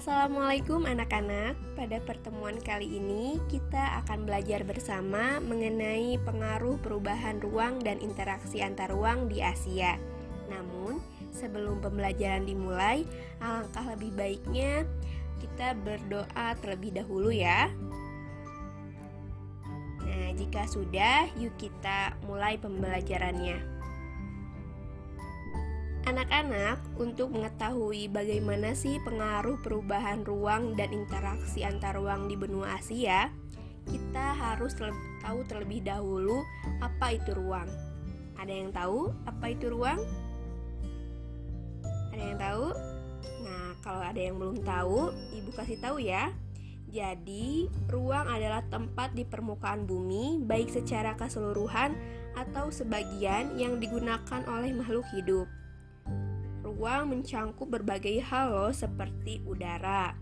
Assalamualaikum anak-anak. Pada pertemuan kali ini kita akan belajar bersama mengenai pengaruh perubahan ruang dan interaksi antar ruang di Asia. Namun, sebelum pembelajaran dimulai, alangkah lebih baiknya kita berdoa terlebih dahulu ya. Nah, jika sudah, yuk kita mulai pembelajarannya. Anak-anak, untuk mengetahui bagaimana sih pengaruh perubahan ruang dan interaksi antar ruang di benua Asia, kita harus tahu terlebih dahulu apa itu ruang. Ada yang tahu apa itu ruang? Ada yang tahu? Nah, kalau ada yang belum tahu, Ibu kasih tahu ya. Jadi, ruang adalah tempat di permukaan bumi, baik secara keseluruhan atau sebagian yang digunakan oleh makhluk hidup. Ruang mencangkup berbagai hal loh, seperti udara,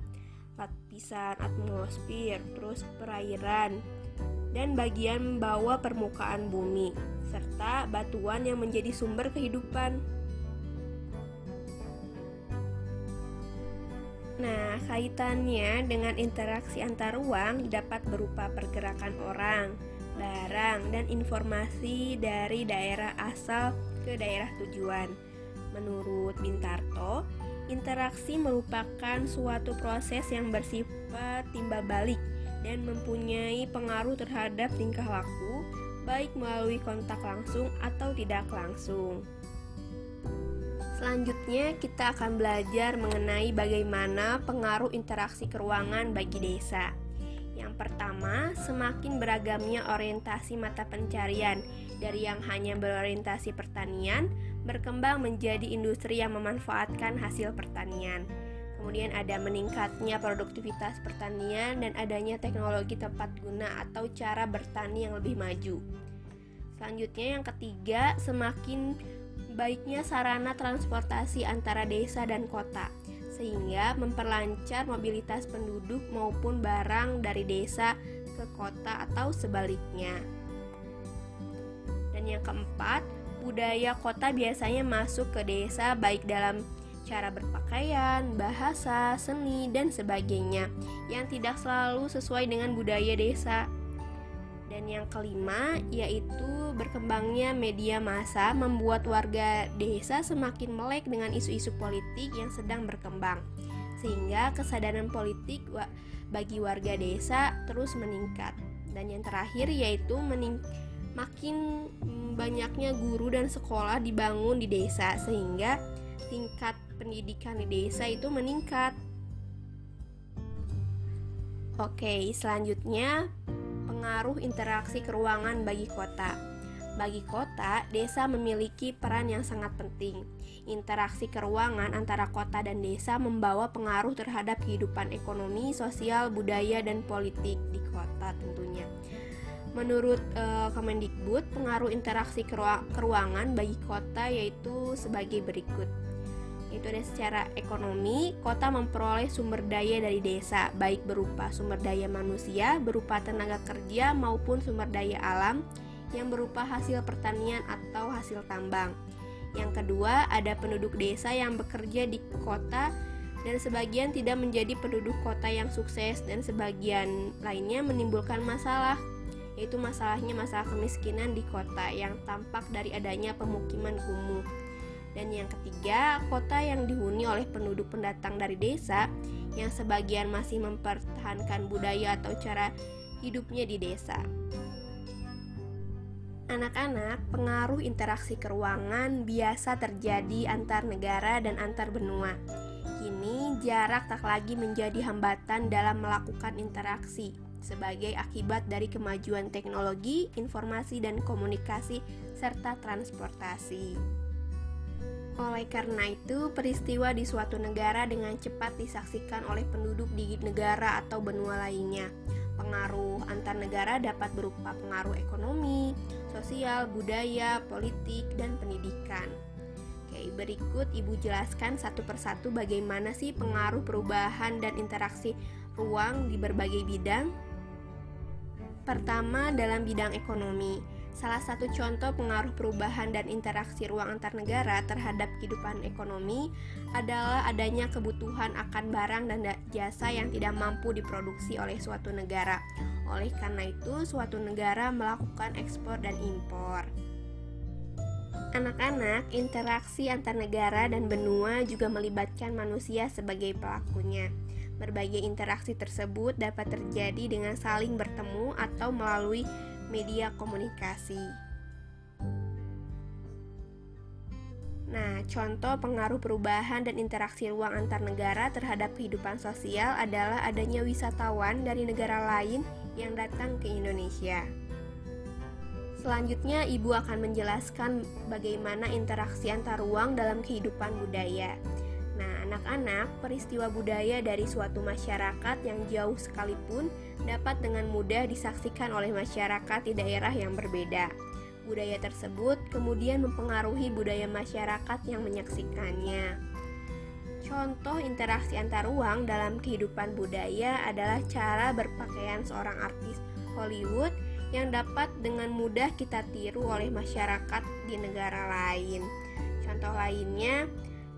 lapisan atmosfer, terus perairan, dan bagian bawah permukaan bumi, serta batuan yang menjadi sumber kehidupan. Nah, kaitannya dengan interaksi antar ruang dapat berupa pergerakan orang, barang, dan informasi dari daerah asal ke daerah tujuan. Menurut Bintarto, interaksi merupakan suatu proses yang bersifat timbal balik dan mempunyai pengaruh terhadap tingkah laku, baik melalui kontak langsung atau tidak langsung. Selanjutnya, kita akan belajar mengenai bagaimana pengaruh interaksi keruangan bagi desa. Yang pertama, semakin beragamnya orientasi mata pencarian dari yang hanya berorientasi pertanian berkembang menjadi industri yang memanfaatkan hasil pertanian. Kemudian ada meningkatnya produktivitas pertanian dan adanya teknologi tepat guna atau cara bertani yang lebih maju. Selanjutnya yang ketiga, semakin baiknya sarana transportasi antara desa dan kota, sehingga memperlancar mobilitas penduduk maupun barang dari desa ke kota atau sebaliknya. Dan yang keempat, budaya kota biasanya masuk ke desa baik dalam cara berpakaian, bahasa, seni, dan sebagainya yang tidak selalu sesuai dengan budaya desa. Dan yang kelima, yaitu berkembangnya media massa membuat warga desa semakin melek dengan isu-isu politik yang sedang berkembang, sehingga kesadaran politik bagi warga desa terus meningkat. Dan yang terakhir yaitu makin banyaknya guru dan sekolah dibangun di desa, sehingga tingkat pendidikan di desa itu meningkat. Oke, selanjutnya pengaruh interaksi keruangan bagi kota. Bagi kota, desa memiliki peran yang sangat penting. Interaksi keruangan antara kota dan desa membawa pengaruh terhadap kehidupan ekonomi, sosial, budaya, dan politik di kota tentunya. Menurut Kemendikbud, pengaruh interaksi keruangan bagi kota yaitu sebagai berikut. Yaitu ada secara ekonomi, kota memperoleh sumber daya dari desa, baik berupa sumber daya manusia, berupa tenaga kerja, maupun sumber daya alam yang berupa hasil pertanian atau hasil tambang. Yang kedua, ada penduduk desa yang bekerja di kota dan sebagian tidak menjadi penduduk kota yang sukses, dan sebagian lainnya menimbulkan masalah, yaitu masalah kemiskinan di kota yang tampak dari adanya pemukiman kumuh. Dan yang ketiga, kota yang dihuni oleh penduduk pendatang dari desa yang sebagian masih mempertahankan budaya atau cara hidupnya di desa. Anak-anak, pengaruh interaksi keruangan biasa terjadi antar negara dan antar benua. Kini jarak tak lagi menjadi hambatan dalam melakukan interaksi sebagai akibat dari kemajuan teknologi, informasi dan komunikasi serta transportasi. Oleh karena itu, peristiwa di suatu negara dengan cepat disaksikan oleh penduduk di negara atau benua lainnya. Pengaruh antar negara dapat berupa pengaruh ekonomi, sosial, budaya, politik, dan pendidikan. Oke, berikut Ibu jelaskan satu persatu bagaimana sih pengaruh perubahan dan interaksi ruang di berbagai bidang. Pertama, dalam bidang ekonomi. Salah satu contoh pengaruh perubahan dan interaksi ruang antar negara terhadap kehidupan ekonomi adalah adanya kebutuhan akan barang dan jasa yang tidak mampu diproduksi oleh suatu negara. Oleh karena itu, suatu negara melakukan ekspor dan impor. Anak-anak, interaksi antar negara dan benua juga melibatkan manusia sebagai pelakunya. Berbagai interaksi tersebut dapat terjadi dengan saling bertemu atau melalui media komunikasi. Nah, contoh pengaruh perubahan dan interaksi ruang antar negara terhadap kehidupan sosial adalah adanya wisatawan dari negara lain yang datang ke Indonesia. Selanjutnya, Ibu akan menjelaskan bagaimana interaksi antar ruang dalam kehidupan budaya. Nah, anak-anak, peristiwa budaya dari suatu masyarakat yang jauh sekalipun dapat dengan mudah disaksikan oleh masyarakat di daerah yang berbeda. Budaya tersebut kemudian mempengaruhi budaya masyarakat yang menyaksikannya. Contoh interaksi antar ruang dalam kehidupan budaya adalah cara berpakaian seorang artis Hollywood yang dapat dengan mudah kita tiru oleh masyarakat di negara lain. Contoh lainnya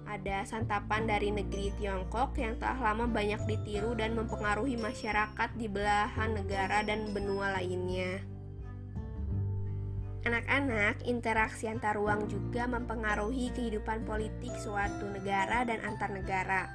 ada santapan dari negeri Tiongkok yang telah lama banyak ditiru dan mempengaruhi masyarakat di belahan negara dan benua lainnya. Anak-anak, interaksi antar ruang juga mempengaruhi kehidupan politik suatu negara dan antar negara.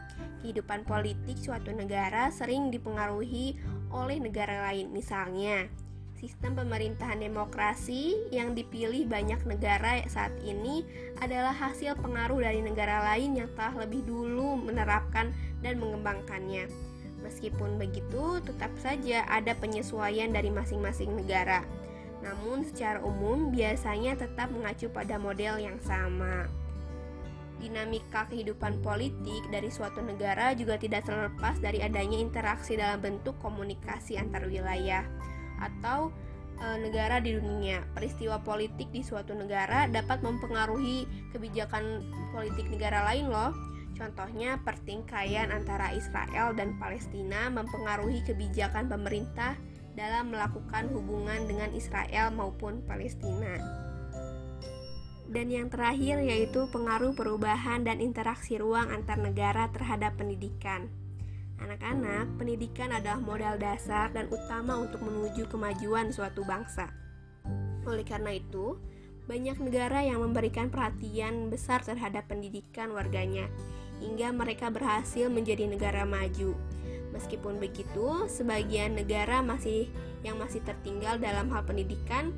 Kehidupan politik suatu negara sering dipengaruhi oleh negara lain, misalnya sistem pemerintahan demokrasi yang dipilih banyak negara saat ini adalah hasil pengaruh dari negara lain yang telah lebih dulu menerapkan dan mengembangkannya. Meskipun begitu, tetap saja ada penyesuaian dari masing-masing negara. Namun secara umum biasanya tetap mengacu pada model yang sama. Dinamika kehidupan politik dari suatu negara juga tidak terlepas dari adanya interaksi dalam bentuk komunikasi antar wilayah atau negara di dunia. Peristiwa politik di suatu negara dapat mempengaruhi kebijakan politik negara lain loh. Contohnya pertikaian antara Israel dan Palestina mempengaruhi kebijakan pemerintah dalam melakukan hubungan dengan Israel maupun Palestina. Dan yang terakhir yaitu pengaruh perubahan dan interaksi ruang antar negara terhadap pendidikan. Anak-anak, pendidikan adalah modal dasar dan utama untuk menuju kemajuan suatu bangsa. Oleh karena itu, banyak negara yang memberikan perhatian besar terhadap pendidikan warganya, hingga mereka berhasil menjadi negara maju. Meskipun begitu, sebagian negara masih tertinggal dalam hal pendidikan.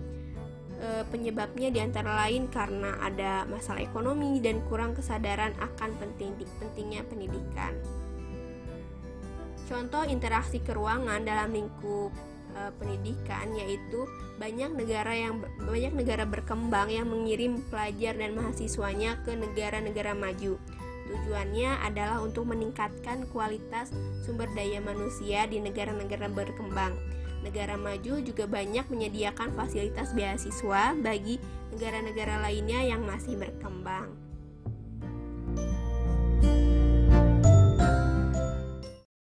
Penyebabnya diantara lain karena ada masalah ekonomi dan kurang kesadaran akan pentingnya pendidikan. Contoh interaksi keruangan dalam lingkup pendidikan yaitu banyak negara berkembang yang mengirim pelajar dan mahasiswanya ke negara-negara maju. Tujuannya adalah untuk meningkatkan kualitas sumber daya manusia di negara-negara berkembang. Negara maju juga banyak menyediakan fasilitas beasiswa bagi negara-negara lainnya yang masih berkembang.